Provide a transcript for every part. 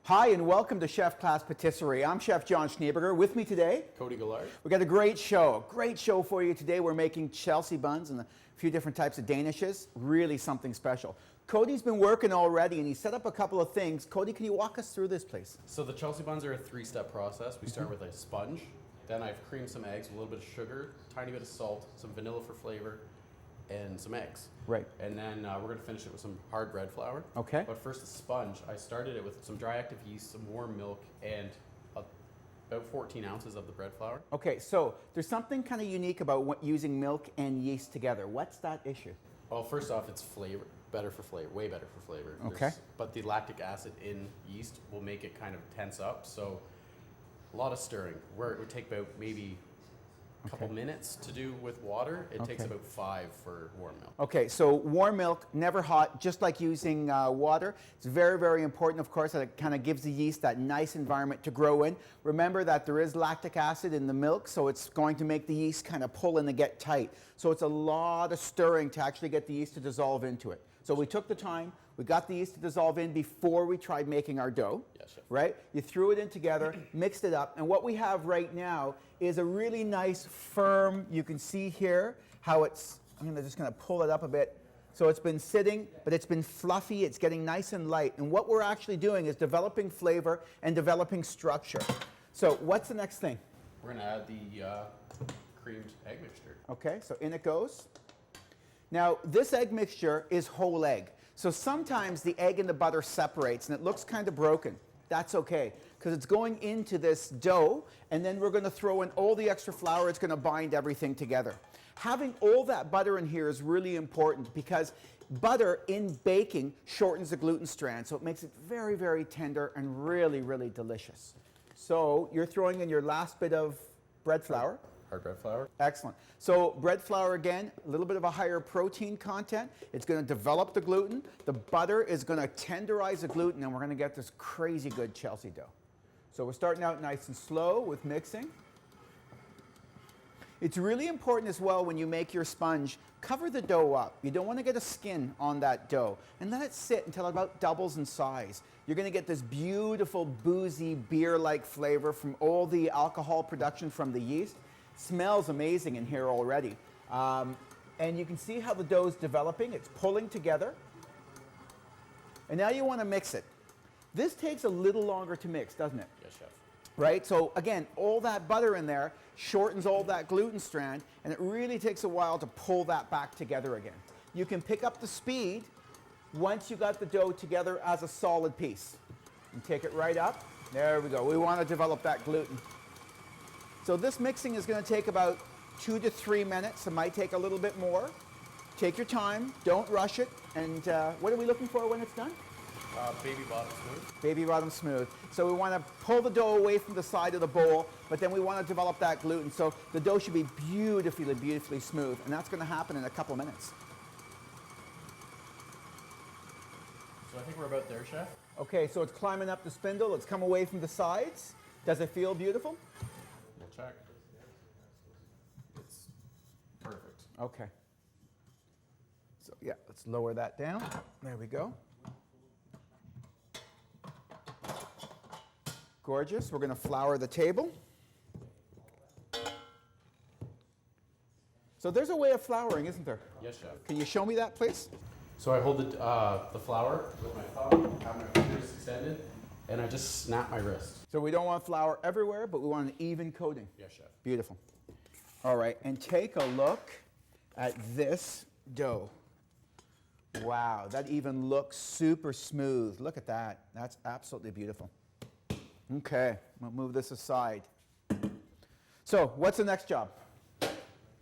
Hi and welcome to Chef Class Patisserie. I'm Chef John Schneeberger. With me today, Cody Gillard. we got a great show for you today. We're making Chelsea buns and a few different types of danishes. Really something special. Cody's been working already and he set up a couple of things. Cody, can you walk us through this, please? So the Chelsea buns are a three-step process. We start with a sponge, then I've creamed some eggs, a little bit of sugar, tiny bit of salt, some vanilla for flavor, and some eggs. Right. And then we're going to finish it with some hard bread flour. Okay. But first the sponge, I started it with some dry active yeast, some warm milk, and about 14 ounces of the bread flour. Okay, so there's something kind of unique about using milk and yeast together. What's that issue? Well, first off, it's flavor, better for flavor, way better for flavor. Okay. But the lactic acid in yeast will make it kind of tense up, so a lot of stirring. Where it would take about maybe a couple minutes to do with water, it takes about 5 for warm milk. Okay, so warm milk, never hot, just like using water. It's very, very important, of course, that it kind of gives the yeast that nice environment to grow in. Remember that there is lactic acid in the milk, so it's going to make the yeast kind of pull in and get tight. So it's a lot of stirring to actually get the yeast to dissolve into it. So we took the time, we got the yeast to dissolve in before we tried making our dough, Yes, chef. right? You threw it in together, mixed it up, and what we have right now is a really nice, firm, you can see here how it's, just gonna pull it up a bit. So it's been sitting, but it's been fluffy, it's getting nice and light. And what we're actually doing is developing flavor and developing structure. So what's the next thing? We're gonna add the creamed egg mixture. Okay, so in it goes. Now, this egg mixture is whole egg. So sometimes the egg and the butter separates and it looks kind of broken. That's okay, because it's going into this dough, and then we're going to throw in all the extra flour. It's going to bind everything together. Having all that butter in here is really important because butter in baking shortens the gluten strand, so it makes it very, very tender and really, really delicious. So you're throwing in your last bit of bread flour. Hard bread flour. Excellent. So bread flour again, a little bit of a higher protein content. It's going to develop the gluten. The butter is going to tenderize the gluten, and we're going to get this crazy good Chelsea dough. So we're starting out nice and slow with mixing. It's really important as well when you make your sponge, cover the dough up. You don't want to get a skin on that dough, and let it sit until it about doubles in size. You're going to get this beautiful, boozy, beer-like flavor from all the alcohol production from the yeast. Smells amazing in here already. And you can see how the dough is developing. It's pulling together. And now you want to mix it. This takes a little longer to mix, doesn't it? Yes, chef. Right? So again, all that butter in there shortens all that gluten strand, and it really takes a while to pull that back together again. You can pick up the speed once you got the dough together as a solid piece. And take it right up. There we go. We want to develop that gluten. So this mixing is going to take about 2 to 3 minutes. It might take a little bit more. Take your time. Don't rush it. And what are we looking for when it's done? Baby bottom smooth. Baby bottom smooth. So we want to pull the dough away from the side of the bowl, but then we want to develop that gluten. So the dough should be beautifully, beautifully smooth. And that's going to happen in a couple minutes. So I think we're about there, chef. Okay, so it's climbing up the spindle. It's come away from the sides. Does it feel beautiful? We'll check. It's perfect. Okay. So yeah, let's lower that down. There we go. Gorgeous. We're going to flour the table. So there's a way of flouring, isn't there? Yes, chef. Can you show me that, please? So I hold the flour with my thumb, have my fingers extended, and I just snap my wrist. So we don't want flour everywhere, but we want an even coating. Yes, chef. Beautiful. All right, and take a look at this dough. Wow, that even looks super smooth. Look at that. That's absolutely beautiful. Okay, we'll move this aside. So what's the next job?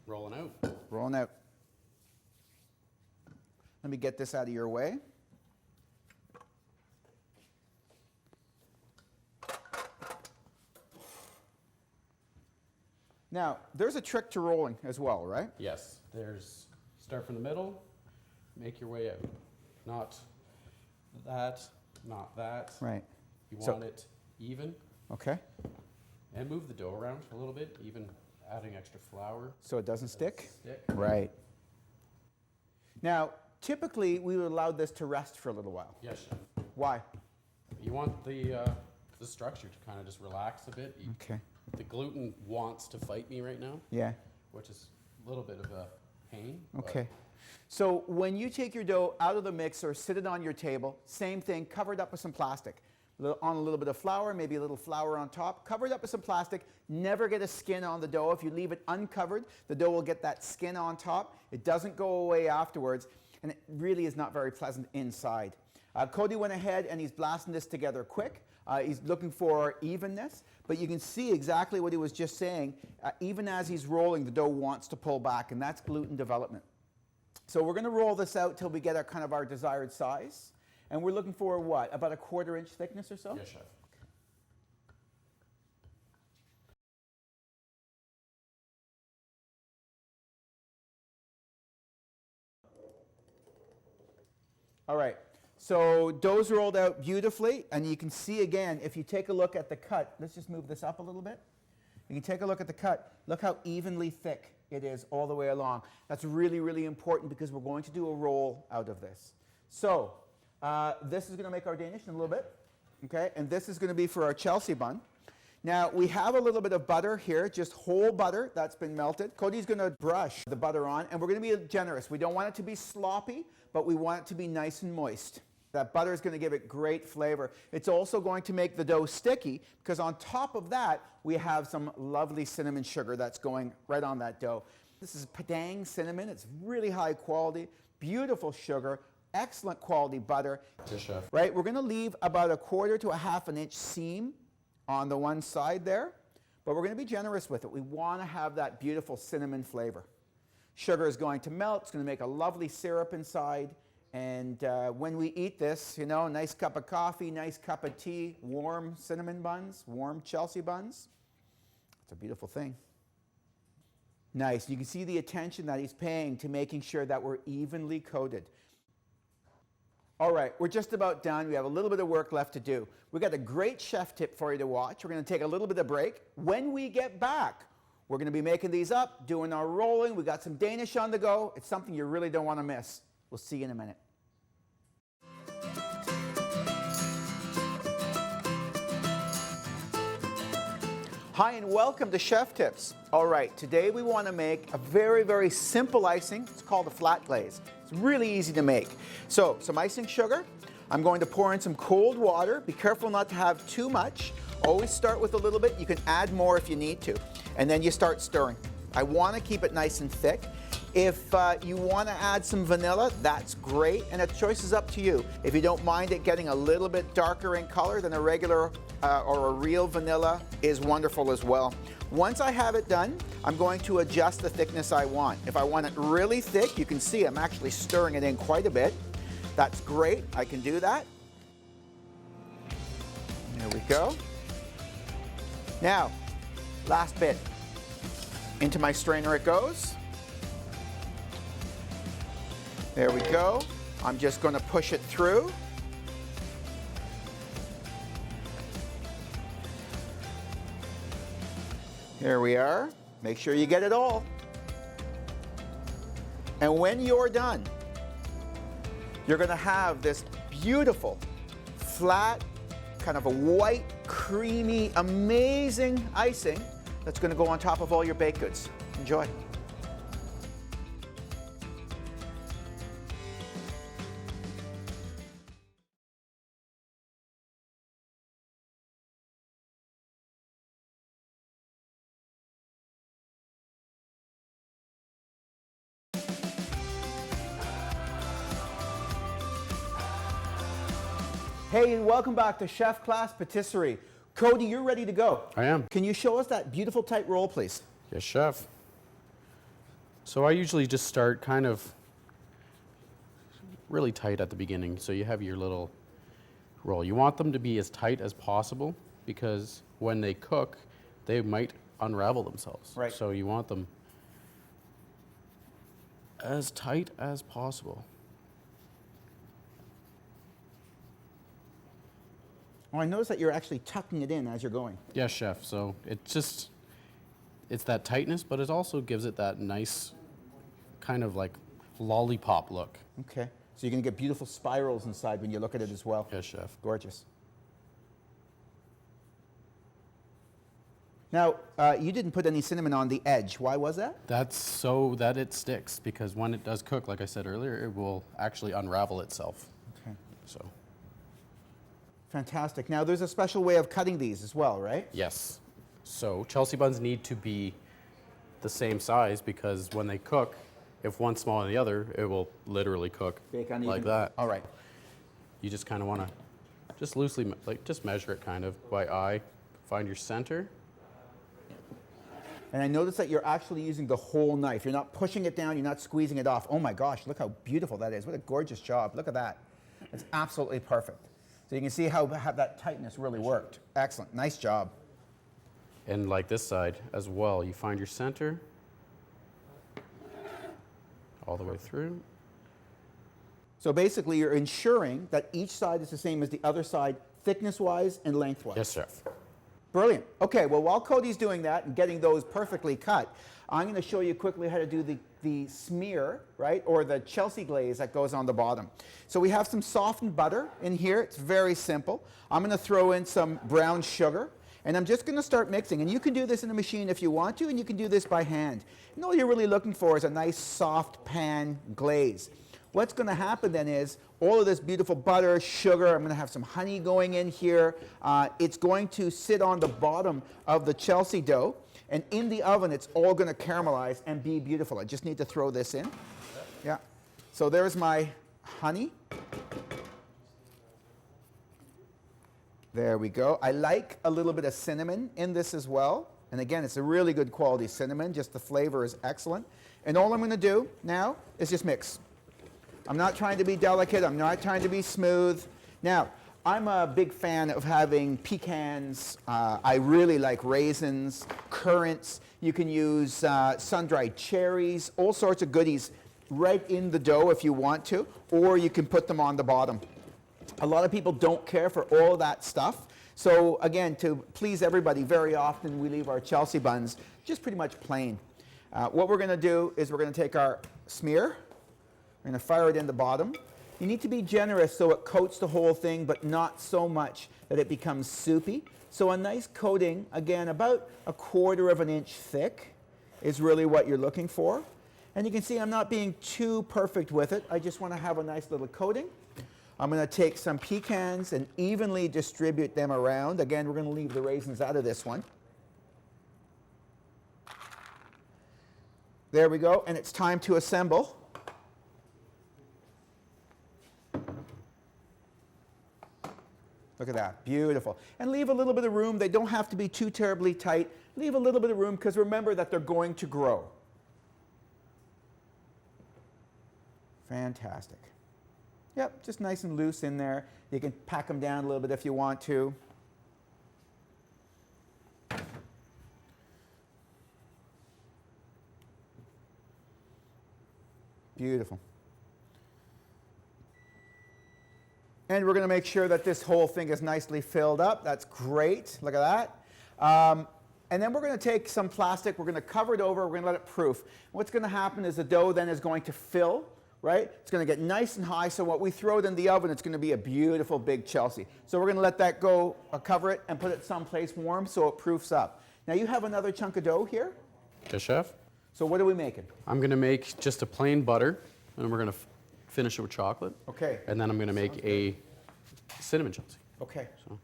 Rolling out. Rolling out. Let me get this out of your way. Now, there's a trick to rolling as well, right? Yes. There's start from the middle, make your way out. Not that, not that. Right. You want it even. Okay. And move the dough around a little bit, even adding extra flour. So it doesn't stick? Stick. Right. Now, typically, we would allow this to rest for a little while. Yes, chef. Why? You want the structure to kind of just relax a bit. Okay. The gluten wants to fight me right now, Yeah. which is a little bit of a pain. Okay. So when you take your dough out of the mixer, sit it on your table, same thing, cover it up with some plastic. On a little bit of flour, maybe a little flour on top, cover it up with some plastic, never get a skin on the dough. If you leave it uncovered, the dough will get that skin on top. It doesn't go away afterwards, and it really is not very pleasant inside. Cody went ahead and he's blasting this together quick. He's looking for evenness, but you can see exactly what he was just saying. Even as he's rolling, the dough wants to pull back, and that's gluten development. So we're going to roll this out till we get our desired size. And we're looking for what? About a 1/4 inch thickness or so? Yes, chef. All right. So dough's rolled out beautifully, and you can see again, if you take a look at the cut, let's just move this up a little bit. You can take a look at the cut. Look how evenly thick it is all the way along. That's really, really important because we're going to do a roll out of this. So this is going to make our Danish in a little bit, okay? And this is going to be for our Chelsea bun. Now, we have a little bit of butter here, just whole butter that's been melted. Cody's going to brush the butter on, and we're going to be generous. We don't want it to be sloppy, but we want it to be nice and moist. That butter is going to give it great flavor. It's also going to make the dough sticky because on top of that, we have some lovely cinnamon sugar that's going right on that dough. This is Padang cinnamon. It's really high quality, beautiful sugar, excellent quality butter. Yes, chef. Right, we're going to leave about a 1/4 to a 1/2 inch seam on the one side there, but we're going to be generous with it. We want to have that beautiful cinnamon flavor. Sugar is going to melt. It's going to make a lovely syrup inside. And when we eat this, you know, nice cup of coffee, nice cup of tea, warm cinnamon buns, warm Chelsea buns. It's a beautiful thing. Nice. You can see the attention that he's paying to making sure that we're evenly coated. All right, we're just about done. We have a little bit of work left to do. We've got a great chef tip for you to watch. We're going to take a little bit of break. When we get back, we're going to be making these up, doing our rolling. We got some Danish on the go. It's something you really don't want to miss. We'll see you in a minute. Hi and welcome to Chef Tips. All right, today we want to make a very, very simple icing. It's called a flat glaze. It's really easy to make. So, some icing sugar. I'm going to pour in some cold water. Be careful not to have too much. Always start with a little bit. You can add more if you need to. And then you start stirring. I want to keep it nice and thick. If you want to add some vanilla, that's great, and the choice is up to you. If you don't mind it getting a little bit darker in color than a regular or a real vanilla is wonderful as well. Once I have it done, I'm going to adjust the thickness I want. If I want it really thick, you can see I'm actually stirring it in quite a bit. That's great, I can do that. There we go. Now, last bit. Into my strainer it goes. There we go. I'm just going to push it through. Here we are. Make sure you get it all. And when you're done, you're going to have this beautiful, flat, kind of a white, creamy, amazing icing that's going to go on top of all your baked goods. Enjoy. Hey, and welcome back to Chef Class Patisserie. Cody, you're ready to go. I am. Can you show us that beautiful tight roll, please? Yes, chef. So I usually just start kind of really tight at the beginning. So you have your little roll. You want them to be as tight as possible because when they cook, they might unravel themselves. Right. So you want them as tight as possible. Oh, I noticed that you're actually tucking it in as you're going. Yes, chef. So it's that tightness, but it also gives it that nice kind of like lollipop look. Okay. So you're going to get beautiful spirals inside when you look at it as well. Yes, chef. Gorgeous. Now, you didn't put any cinnamon on the edge. Why was that? That's so that it sticks, because when it does cook, like I said earlier, it will actually unravel itself. Okay. So, Fantastic. Now, there's a special way of cutting these as well, right? yes. So Chelsea buns need to be the same size, because when they cook, if one's smaller than the other, it will literally cook Bake uneven. like that. All right. You just kind of want to just loosely, just measure it kind of by eye. Find your center. And I notice that you're actually using the whole knife. You're not pushing it down. You're not squeezing it off. Oh my gosh, look how beautiful that is. What a gorgeous job. Look at that. It's absolutely perfect. So you can see how that tightness really worked. Excellent. Nice job. And like this side as well, you find your center all the way through. So basically, you're ensuring that each side is the same as the other side, thickness-wise and lengthwise. Yes, chef. Brilliant. Okay, well, while Cody's doing that and getting those perfectly cut, I'm going to show you quickly how to do the smear, right, or the Chelsea glaze that goes on the bottom. So we have some softened butter in here. It's very simple. I'm going to throw in some brown sugar, and I'm just going to start mixing. And you can do this in a machine if you want to, and you can do this by hand. And all you're really looking for is a nice soft pan glaze. What's going to happen then is all of this beautiful butter, sugar, I'm going to have some honey going in here. It's going to sit on the bottom of the Chelsea dough. And in the oven, it's all going to caramelize and be beautiful. I just need to throw this in. Yeah. So there's my honey. There we go. I like a little bit of cinnamon in this as well. And again, it's a really good quality cinnamon. Just the flavor is excellent. And all I'm going to do now is just mix. I'm not trying to be delicate. I'm not trying to be smooth. Now, I'm a big fan of having pecans. I really like raisins, currants. You can use sun-dried cherries, all sorts of goodies right in the dough if you want to, or you can put them on the bottom. A lot of people don't care for all that stuff. So again, to please everybody, very often we leave our Chelsea buns just pretty much plain. What we're going to do is we're going to take our smear. We're going to fire it in the bottom. You need to be generous so it coats the whole thing, but not so much that it becomes soupy. So a nice coating, again, about 1/4 of an inch thick is really what you're looking for. And you can see I'm not being too perfect with it. I just want to have a nice little coating. I'm going to take some pecans and evenly distribute them around. Again, we're going to leave the raisins out of this one. There we go, and it's time to assemble. Look at that, beautiful. And leave a little bit of room. They don't have to be too terribly tight. Leave a little bit of room because remember that they're going to grow. Fantastic. Yep, just nice and loose in there. You can pack them down a little bit if you want to. Beautiful. And we're going to make sure that this whole thing is nicely filled up. That's great. Look at that. And then we're going to take some plastic. We're going to cover it over. We're going to let it proof. What's going to happen is the dough then is going to fill, right? It's going to get nice and high. So what we throw it in the oven, it's going to be a beautiful big Chelsea. So we're going to let that go, cover it, and put it someplace warm so it proofs up. Now you have another chunk of dough here. Yes, chef. So what are we making? I'm going to make just a plain butter, and we're going to finish it with chocolate. Okay. And then I'm going to make a cinnamon Chelsea. Okay. So I'm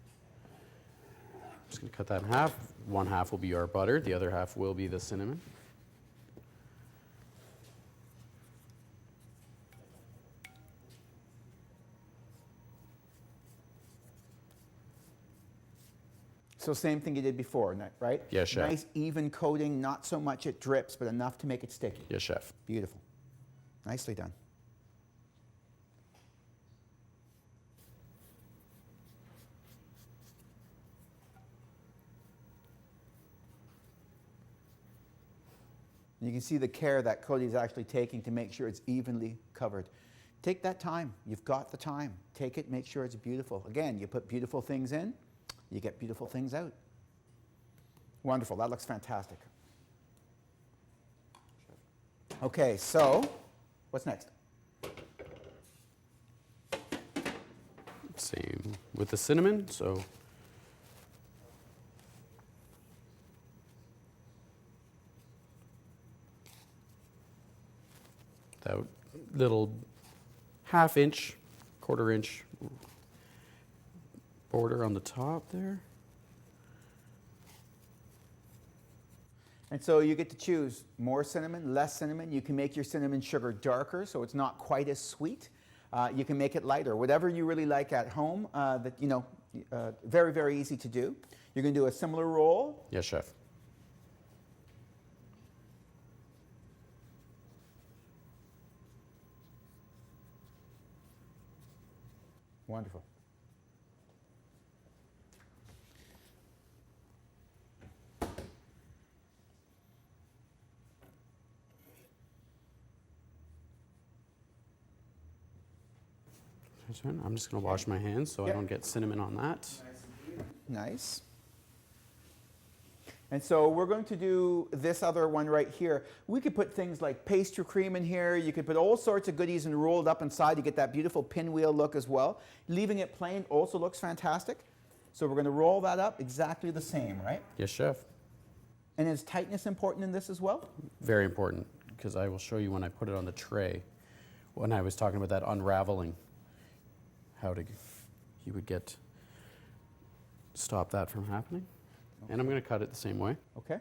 just going to cut that in half. One half will be our butter. The other half will be the cinnamon. So same thing you did before, right? Yes, chef. Nice even coating, not so much it drips, but enough to make it sticky. Yes, chef. Beautiful. Nicely done. You can see the care that Cody's actually taking to make sure it's evenly covered. Take that time. You've got the time. Take it, make sure it's beautiful. Again, you put beautiful things in, you get beautiful things out. Wonderful. That looks fantastic. Okay, so what's next? Same with the cinnamon. So that little half-inch, quarter-inch border on the top there. And so you get to choose more cinnamon, less cinnamon. You can make your cinnamon sugar darker so it's not quite as sweet. You can make it lighter, whatever you really like at home. Very, very easy to do. You're going to do a similar roll. Yes, chef. Wonderful. I'm just going to wash my hands so I don't get cinnamon on that. Nice. And so we're going to do this other one right here. We could put things like pastry cream in here. You could put all sorts of goodies and roll it up inside. You get that beautiful pinwheel look as well. Leaving it plain also looks fantastic. So we're going to roll that up exactly the same, right? Yes, chef. And is tightness important in this as well? Very important, because I will show you when I put it on the tray, when I was talking about that unraveling, you would stop that from happening. Okay. And I'm going to cut it the same way. Okay.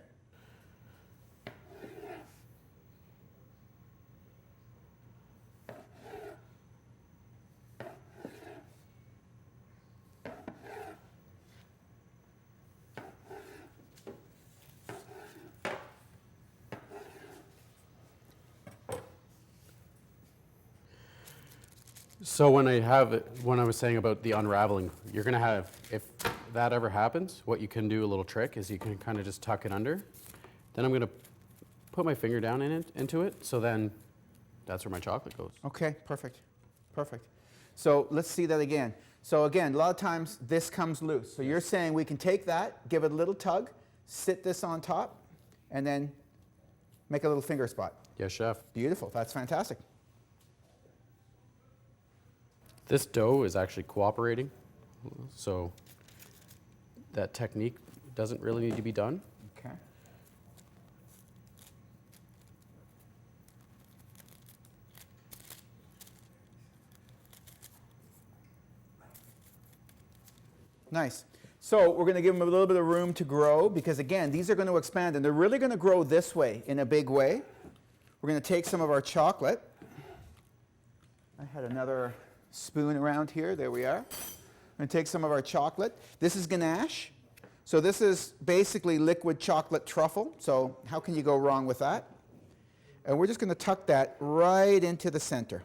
So when I was saying about the unraveling, you're going to have, if that ever happens, what you can do, a little trick, is you can kind of just tuck it under. Then I'm going to put my finger down into it, so then that's where my chocolate goes. Okay, perfect, perfect. So let's see that again. So again, a lot of times this comes loose. So you're saying we can take that, give it a little tug, sit this on top, and then make a little finger spot. Yes, chef. Beautiful, that's fantastic. This dough is actually cooperating, so that technique doesn't really need to be done. Okay. Nice. So we're going to give them a little bit of room to grow because, again, these are going to expand, and they're really going to grow this way in a big way. We're going to take some of our chocolate. I had another spoon around here. There we are. I'm going to take some of our chocolate. This is ganache. So this is basically liquid chocolate truffle. So how can you go wrong with that? And we're just going to tuck that right into the center.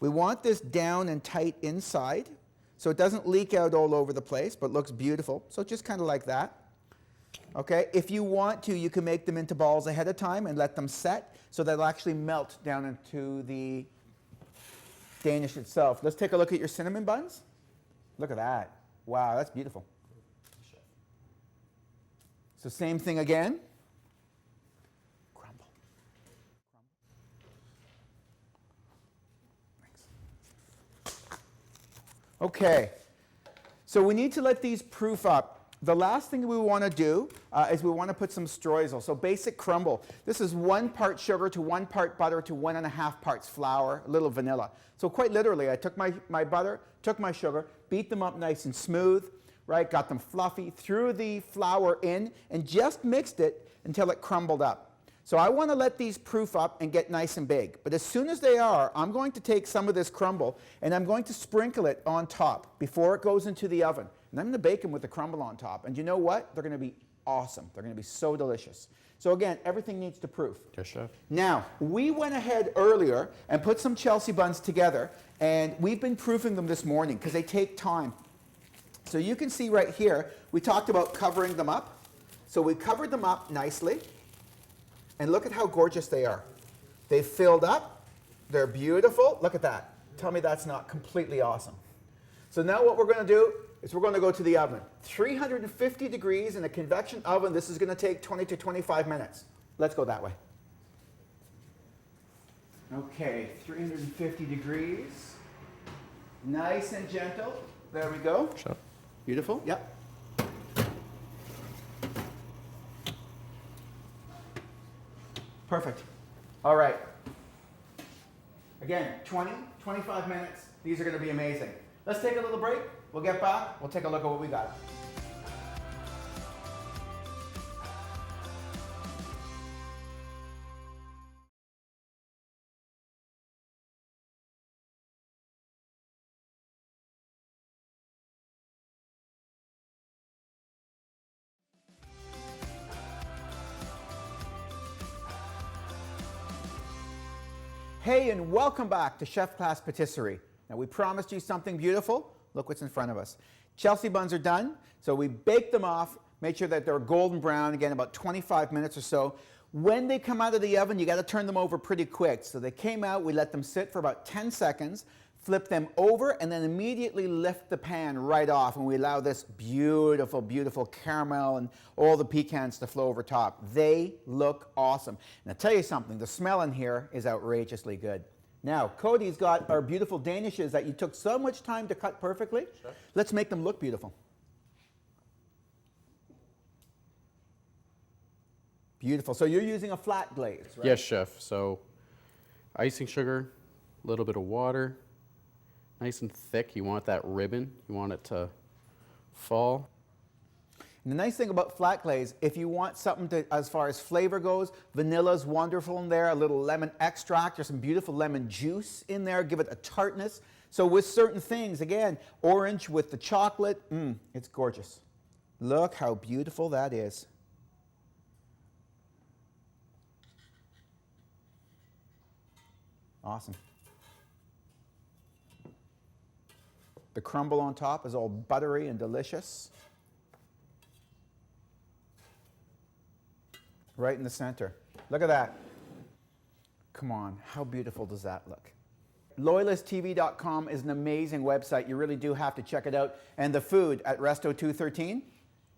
We want this down and tight inside so it doesn't leak out all over the place, but looks beautiful. So just kind of like that. Okay, if you want to, you can make them into balls ahead of time and let them set so they'll actually melt down into the Danish itself. Let's take a look at your cinnamon buns. Look at that. Wow, that's beautiful. So same thing again. Crumble. Thanks. Okay. So we need to let these proof up. The last thing we want to do is we want to put some streusel. So basic crumble. This is 1 part sugar to 1 part butter to 1.5 parts flour, a little vanilla. So quite literally, I took my butter, took my sugar, beat them up nice and smooth, right? Got them fluffy, threw the flour in, and just mixed it until it crumbled up. So I want to let these proof up and get nice and big. But as soon as they are, I'm going to take some of this crumble and I'm going to sprinkle it on top before it goes into the oven. And I'm going to bake them with the crumble on top. And you know what? They're going to be awesome. They're going to be so delicious. So again, everything needs to proof. Yes, chef. Now, we went ahead earlier and put some Chelsea buns together, and we've been proofing them this morning because they take time. So you can see right here, we talked about covering them up. So we covered them up nicely, and look at how gorgeous they are. They've filled up. They're beautiful. Look at that. Tell me that's not completely awesome. So now what we're going to do is we're going to go to the oven. 350 degrees in a convection oven. This is going to take 20 to 25 minutes. Let's go that way. Okay, 350 degrees. Nice and gentle. There we go. Chef. Beautiful. Yep. Perfect. All right. Again, 20, 25 minutes. These are going to be amazing. Let's take a little break. We'll get back. We'll take a look at what we got. Hey, and welcome back to Chef Class Patisserie. Now, we promised you something beautiful. Look what's in front of us. Chelsea buns are done, so we baked them off, made sure that they're golden brown, again, about 25 minutes or so. When they come out of the oven, you got to turn them over pretty quick. So they came out, we let them sit for about 10 seconds, flip them over, and then immediately lift the pan right off, and we allow this beautiful, beautiful caramel and all the pecans to flow over top. They look awesome. And I'll tell you something, the smell in here is outrageously good. Now, Cody's got our beautiful danishes that you took so much time to cut perfectly. Sure. Let's make them look beautiful. Beautiful. So you're using a flat glaze, right? Yes, chef. So icing sugar, a little bit of water, nice and thick. You want that ribbon. You want it to fall. And the nice thing about flat glaze, if you want something to, as far as flavor goes, vanilla's wonderful in there, a little lemon extract or some beautiful lemon juice in there, give it a tartness. So with certain things, again, orange with the chocolate, it's gorgeous. Look how beautiful that is. Awesome. The crumble on top is all buttery and delicious. Right in the center. Look at that. Come on, how beautiful does that look? LoyalistTV.com is an amazing website. You really do have to check it out. And the food at Resto 213,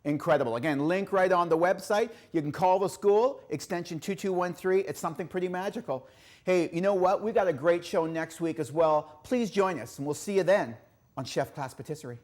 incredible. Again, link right on the website. You can call the school, extension 2213. It's something pretty magical. Hey, you know what? We've got a great show next week as well. Please join us, and we'll see you then on Chef Class Patisserie.